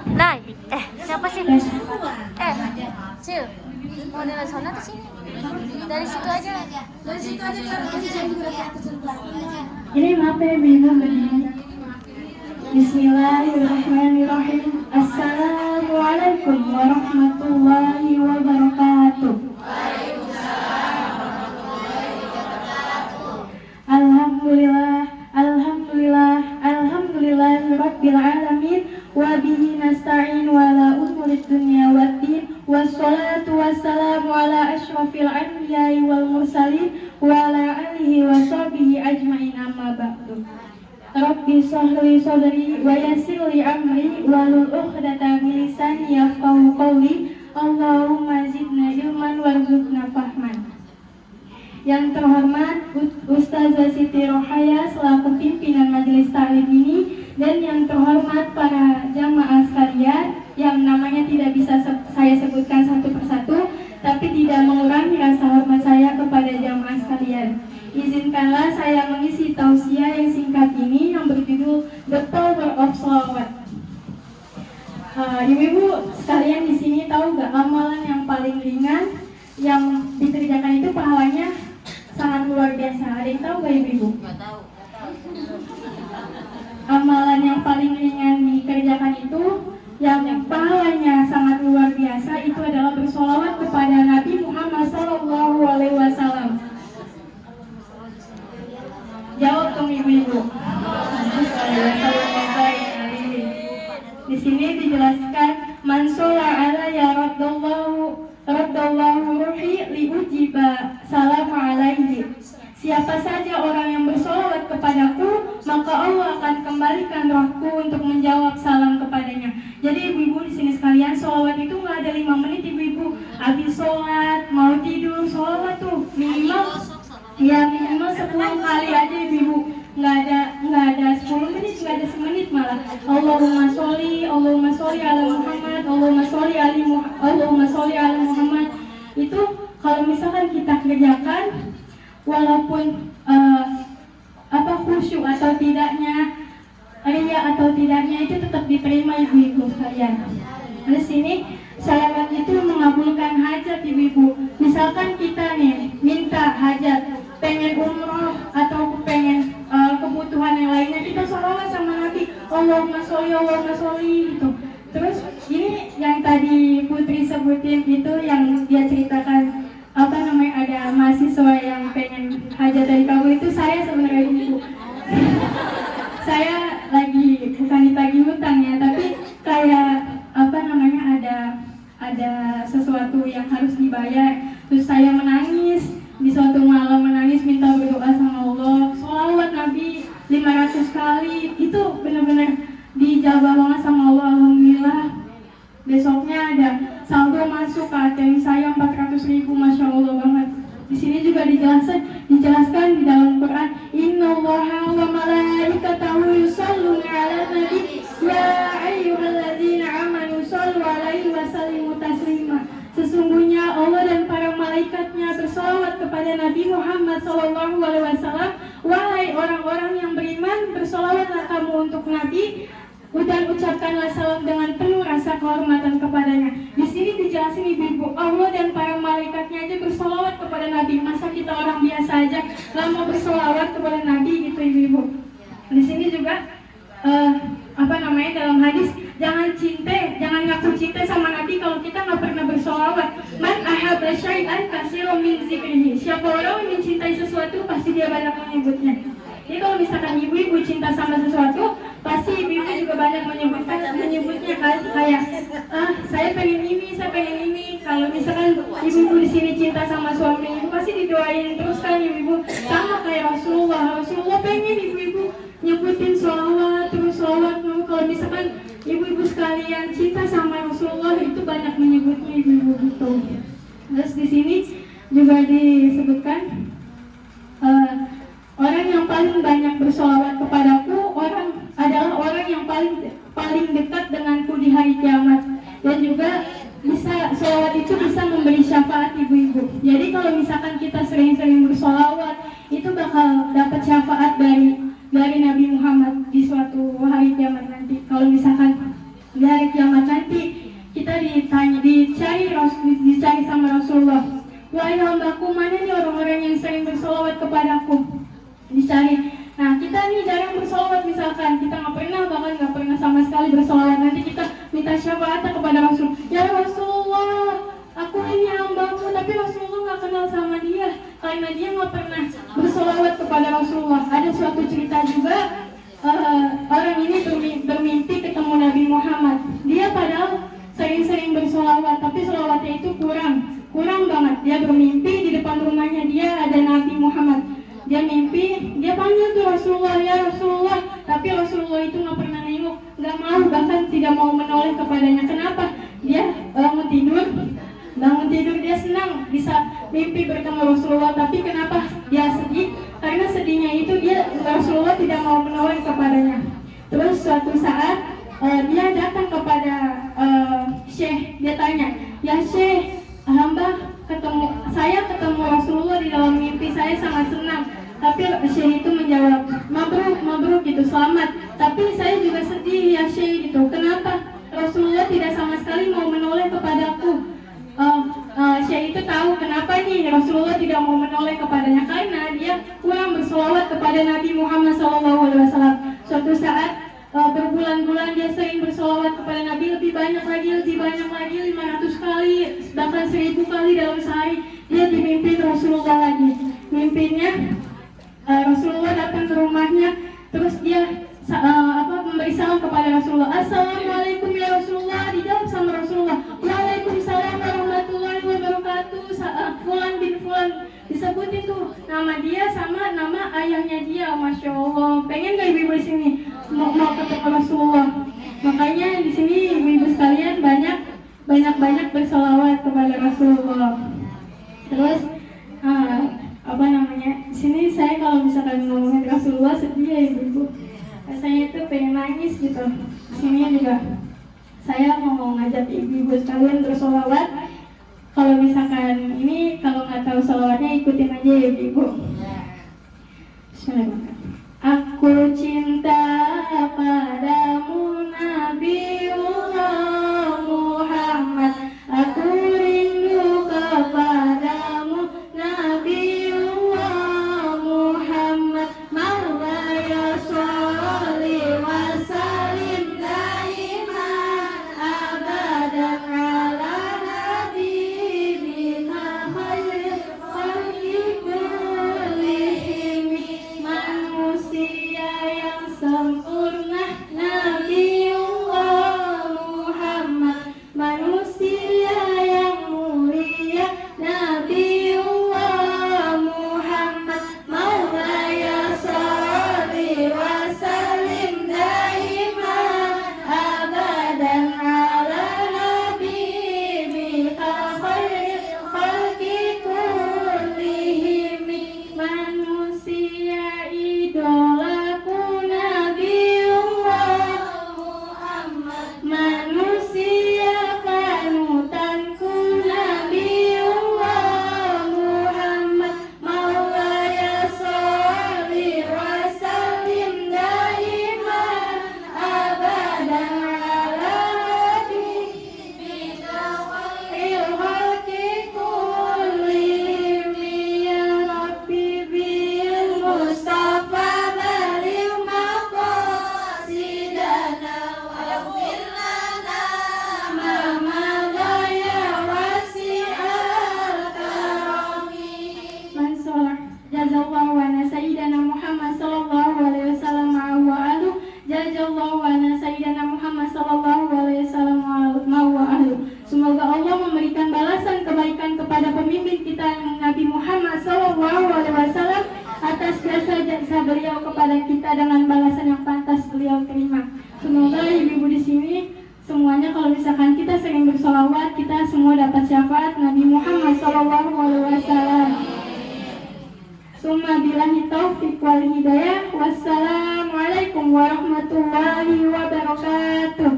Nay, siapa sih? Cil, mau dari sana ke sini? Dari situ aja. Dari situ aja. Ini maaf ya Bina berdiri. Bismillahirrahmanirrahim. Assalamualaikum warahmatullahi wabarakatuh. Alhamdulillah, alhamdulillah rabbil alamin wa bihi nasta'in wa la umuri dunya waddin wassalatu wassalamu ala asyrafil anbiya'i wal mursalin wa ala alihi wa sahbihi ajma'in amma ba'du. Rabbi shrahli sadri wa yassir li amri wahlul 'uqdatam min lisani yafqahu qawli. Allahumma zidna ilman warzuqna fahman. Yang terhormat Ustazah Siti Rohaya selaku pimpinan majelis taklim ini, dan yang terhormat para jamaah sekalian yang namanya tidak bisa saya sebutkan satu persatu, tapi tidak mengurangi rasa hormat saya kepada jamaah sekalian. Izinkanlah saya mengisi tausiah yang singkat ini yang berjudul The Power of Sholawat. Ibu-ibu sekalian di sini tahu gak amalan yang paling ringan yang dikerjakan itu pahalanya sangat luar biasa? Ada yang tahu gak ibu-ibu? Nggak tahu. Amalan yang paling ringan dikerjakan itu yang pahalanya sangat luar biasa itu adalah bersolawat kepada Nabi Muhammad SAW. Jawab dong ibu-ibu. Di sini dijelaskan man sholla ala ya raddallahu ruhi li ujiba salam alaihi. Siapa saja orang yang bersolawat kepadaku, maka Allah akan kembalikan rohku untuk menjawab salam kepadanya. Jadi ibu-ibu di sini sekalian, solawat itu nggak ada 5 menit ibu-ibu. Habis sholat, mau tidur, solawat tuh minimal 10 kali aja ibu-ibu. Nggak ada 10 menit, nggak ada semenit malah. Allahumma sholli ala Muhammad, Allahumma sholli ala Muhammad. Itu kalau misalkan kita kerjakan, walaupun khusyuk atau tidaknya, ria atau tidaknya, itu tetap diterima ibu-ibu sekalian. Di sini salawat itu mengabulkan hajat ibu-ibu. Misalkan kita nih minta hajat, pengen umroh atau pengen kebutuhan yang lainnya, kita salawat sama Nabi, Allahumma sholli gitu. Terus ini yang tadi Putri sebutin itu yang dia ceritakan ada mahasiswa yang pengen hajat dari kabul, itu saya sebenarnya ibu. Saya lagi bukan ditagih hutang ya, tapi kayak ada sesuatu yang harus dibayar. Terus saya menangis di suatu malam, minta berdoa sama Allah, sholawat Nabi 500 kali. Itu benar-benar dijabah banget sama Allah. Alhamdulillah besoknya ada saldo masuk ke ATM saya 400.000, masya Allah banget. Di sini juga dijelaskan di dalam Quran, Innallaha wa malaikatahu yusholluna 'alan nabi ya ayyuhalladzina amanu shollu 'alaihi wa sallimu taslima. Sesungguhnya Allah dan para malaikatnya bersolawat kepada Nabi Muhammad SAW. Wahai orang-orang yang beriman, bersolawatlah kamu untuk Nabi dan ucapkanlah salam dengan penuh rasa kehormatan kepadanya. Di sini dijelasin ibu-ibu, Allah dan para malaikatnya aja bersolawat kepada Nabi. Masa kita orang biasa aja nggak mau bersolawat kepada Nabi gitu ibu-ibu. Di sini juga dalam hadis, jangan ngaku cinta sama Nabi kalau kita nggak pernah bersolawat. Man ahabba syai'an katsiran min zikrihi. Siapa orang yang mencintai sesuatu pasti dia banyak menyebutnya. Jadi kalau misalkan ibu-ibu cinta sama sesuatu, pasti ibu-ibu juga banyak menyebutnya kayak saya pengen ini. Kalau misalkan ibu-ibu di sini cinta sama suami ibu, pasti didoain terus kan ibu-ibu. Sama kayak Rasulullah pengen ibu-ibu nyebutin sholawat terus sholawat. Kalau misalkan ibu-ibu sekalian cinta sama Rasulullah, itu banyak menyebutnya ibu-ibu gitu. Terus di sini juga disebutkan orang yang paling banyak bersolawat kepadaku adalah orang yang paling dekat denganku di hari kiamat. Dan juga solawat itu bisa memberi syafaat ibu-ibu. Jadi kalau misalkan kita sering-sering bersolawat, itu bakal dapat syafaat dari Nabi Muhammad di suatu hari kiamat nanti. Kalau misalkan di hari hari kiamat nanti kita dicari sama Rasulullah. Wahai hambaku, mana nih orang-orang yang sering bersolawat kepadaku? Dicari. Nah, kita nih jarang bersolawat misalkan, kita bahkan nggak pernah sama sekali bersolawat. Nanti kita minta syafaat kepada Rasul. Ya Rasulullah, aku ini hambamu, tapi Rasulullah nggak kenal sama dia karena dia nggak pernah bersolawat kepada Rasulullah. Ada suatu cerita juga, orang ini bermimpi ketemu Nabi Muhammad. Dia padahal sering-sering bersolawat, tapi solawatnya itu kurang banget. Dia bermimpi di depan rumahnya dia ada Nabi Muhammad. Dia mimpi, dia panggil tuh Rasulullah, ya Rasulullah, tapi Rasulullah itu nggak pernah nengok, nggak mau, bahkan tidak mau menoleh kepadanya. Kenapa? Dia bangun tidur dia senang bisa mimpi bertemu Rasulullah, tapi kenapa dia sedih? Karena sedihnya itu Rasulullah tidak mau menoleh kepadanya. Terus suatu saat dia datang kepada Syekh, dia tanya, ya Syekh, saya ketemu Rasulullah di dalam mimpi, saya sangat senang. Tapi Syekh itu menjawab, mabruk gitu, selamat. Tapi saya juga sedih ya Syekh gitu. Kenapa? Rasulullah tidak sama sekali mau menoleh kepadaku. Syekh itu tahu kenapa nih Rasulullah tidak mau menoleh kepadanya, karena dia kurang bersolawat kepada Nabi Muhammad SAW. Suatu saat berbulan-bulan dia sering bersolawat kepada Nabi, lebih banyak lagi 500 kali, bahkan 1000 kali dalam sehari. Dia dimimpin Rasulullah lagi. Mimpinya Rasulullah datang ke rumahnya, terus dia memberi salam kepada Rasulullah. Assalamualaikum ya Rasulullah. Dijawab sama Rasulullah, Waalaikumsalam warahmatullahi wabarakatuh. Fulan bin Fulan, disebutin tuh nama dia sama nama ayahnya dia. Masya Allah, pengen gak ibu-ibu di sini mau ketemu Rasulullah? Makanya di sini ibu-ibu sekalian banyak bersolawat kepada Rasulullah. Terus di sini saya kalau misalkan ngomongin Rasulullah sedih ya ibu-ibu, rasanya itu pengen nangis gitu. Di sini juga saya mau ngajak ibu-ibu sekalian bersolawat. Kalau misalkan ini kalau nggak tahu solawatnya ikutin aja ya ibu. Bismillahirrahmanirrahim. Aku cinta padamu Nabiullah Muhammad, aku rindu kepadamu Nabiullah Muhammad. Maulaya sholli wa sallim daiman abadan ala habibika khairil khalqi kullihim. Manusia yang sempurna Nabiullah Muhammad, manusia yang mulia Nabiullah Muhammad. Maulaya sholli wa sallim daiman abadan ala habibika khairil khalqi kullihim. Manusia idolaku Nabiullah Muhammad, manusia panutanku Nabiullah Muhammad. Maulaya sholli wa sallim daiman abadan ala habibika khairil khalqi kullihim. Ya Rabbi bil Mustafa balil maqasidana waghfir lana ma madha ya wasi'al karami. Mansolah jazallahu ana sayyidina Muhammad sallallahu alaihi wasallam wa ahlu. Jazallahu ana sayyidina Muhammad sallallahu alaihi wasallam wa ahlu. Semoga Allah memberikan balasan kebaikan kepada pemimpin kita Nabi Muhammad sallallahu alaihi wasallam atas jasa beliau kepada kita dengan balasan yang pantas beliau terima. Semoga ibu-ibu di sini semuanya kalau misalkan kita sering bersolawat, kita semua dapat syafaat Nabi Muhammad sallallahu alaihi wasallam. Summa billahi taufiq wal hidayah. Wassalamualaikum warahmatullahi wabarakatuh.